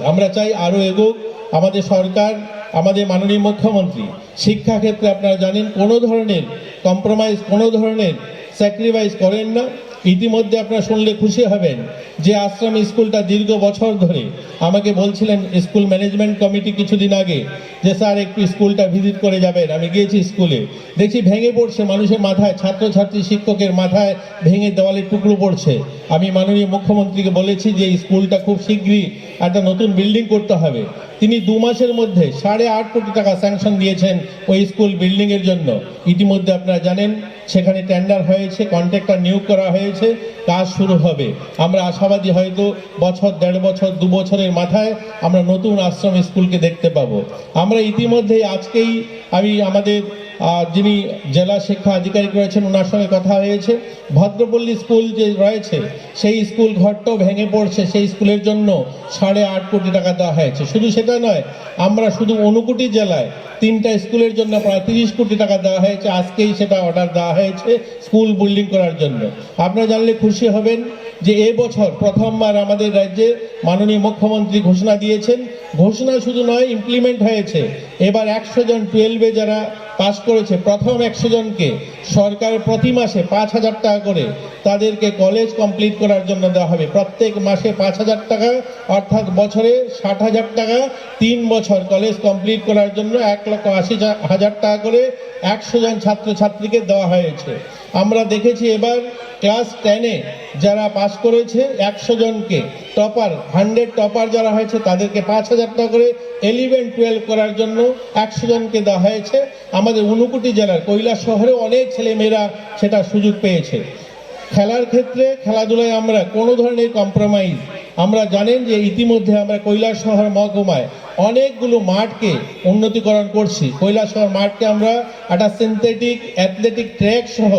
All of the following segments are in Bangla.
আমরা চাই আরো এগোক আমাদের সরকার, আমাদের মাননীয় মুখ্যমন্ত্রী। শিক্ষা ক্ষেত্রে আপনারা জানেন কোনো ধরনের কম্প্রোমাইজ, কোনো ধরনের স্যাক্রিফাইস করেন না। ইতিমধ্যে আপনারা শুনলে খুশি হবেন যে আশ্রম স্কুলটা দীর্ঘ বছর ধরে আমাকে বলছিলেন স্কুল ম্যানেজমেন্ট কমিটি কিছুদিন আগে যে স্যার একটু স্কুলটা ভিজিট করে যাবেন। আমি গিয়েছি স্কুলে, দেখছি ভেঙে পড়ছে মানুষের মাথায়, ছাত্রছাত্রী শিক্ষকের মাথায় ভেঙে দেওয়ালে টুকরো পড়ছে। আমি মাননীয় মুখ্যমন্ত্রীকে বলেছি যে স্কুলটা খুব শীঘ্রই একটা নতুন বিল্ডিং করতে হবে। তিনি 2 মাসের মধ্যে 8.5 কোটি টাকা স্যাংশন দিয়েছেন ওই স্কুল বিল্ডিংয়ের জন্য। ইতিমধ্যে আপনারা জানেন সেখানে টেন্ডার হয়েছে, কন্ট্রাক্টর নিয়োগ করা হয়েছে, কাজ শুরু হবে। আমরা আশাবাদী হয়তো বছর, 1.5 বছর, 2 বছরের মাথায় আমরা নতুন আশ্রম স্কুলকে দেখতে পাবো। আমরা ইতিমধ্যেই আজকেই আমি আমাদের যিনি জেলা শিক্ষা আধিকারিক রয়েছেন ওনার সঙ্গে কথা হয়েছে। ভদ্রপল্লী স্কুল যে রয়েছে সেই স্কুল ঘরটাও ভেঙে পড়ছে, সেই স্কুলের জন্য 8.5 কোটি টাকা দেওয়া হয়েছে। শুধু সেটা নয়, আমরা শুধু ঊনকোটি জেলায় 3টা স্কুলের জন্য প্রায় 30 কোটি টাকা দেওয়া হয়েছে। আজকেই সেটা অর্ডার দেওয়া হয়েছে স্কুল বিল্ডিং করার জন্য। আপনারা জানলে খুশি হবেন যে এবছর প্রথমবার আমাদের রাজ্যে মাননীয় মুখ্যমন্ত্রী ঘোষণা দিয়েছেন। ঘোষণা শুধু নয়, ইমপ্লিমেন্ট হয়েছে। এবার 100 জন 12-এ যারা পাস করেছে প্রথম 100 জনকে সরকার প্রতি মাসে 5,000 টাকা করে তাদেরকে কলেজ কমপ্লিট করার জন্য দেওয়া হবে। প্রত্যেক মাসে 5,000 টাকা, অর্থাৎ বছরে 60,000 টাকা। 3 বছর কলেজ কমপ্লিট করার জন্য 1,80,000 টাকা করে 100 জন ছাত্রছাত্রীকে দেওয়া হয়েছে। আমরা দেখেছি এবার ক্লাস 10-এ যারা পাস করেছে 100 জনকে টপার, 100 টপার যারা হয়েছে তাদেরকে 5,000 টাকা করে 11-12 করার জন্য 100 জনকে দেওয়া হয়েছে। আমাদের ঊনকোটি জেলার কৈলাস শহরে অনেক ছেলেমেয়েরা সেটা সুযোগ পেয়েছে। খেলার ক্ষেত্রে, খেলাধুলায় আমরা কোনো ধরনের কম্প্রোমাইজ, আমরা জানেন যে ইতিমধ্যে আমরা কৈলাসহর মহকুমায় অনেকগুলো মাঠকে উন্নতিকরণ করছি। কৈলাসহর মাঠকে আমরা একটা সিনথেটিক অ্যাথলেটিক ট্র্যাক সহ,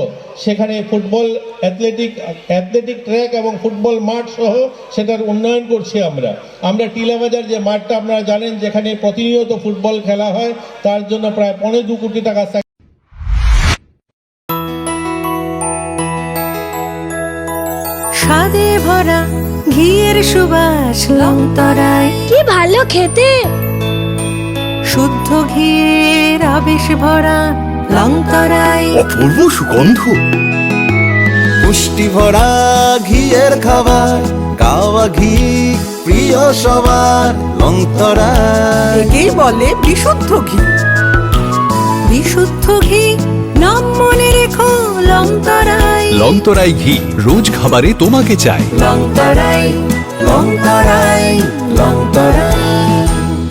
সেখানে ফুটবল অ্যাথলেটিক ট্র্যাক এবং ফুটবল মাঠ সহ সেটার উন্নয়ন করছি। আমরা টিলাবাজার যে মাঠটা আপনারা জানেন যেখানে প্রতিনিয়ত ফুটবল খেলা হয়, তার জন্য প্রায় 2.25 কোটি টাকা। স্বাদে ভরা ঘিয়ের সুবাস লংতরায়, কি ভালো খেতে। শুদ্ধ ঘিয়ের আবেশ ভরা লংতরায়, অপূর্ব সুগন্ধ, পুষ্টি ভরা ঘিয়ের খাবার, গাওয়া ঘি প্রিয় সবার লংতরায়। একেই বলে বিশুদ্ধ ঘি। বিশুদ্ধ ঘি নাম মনে রেখো লংতরায়। লংতরাই ঘি রোজ খাবারে তোমাকে চাই। লংতরাই, লংতরাই।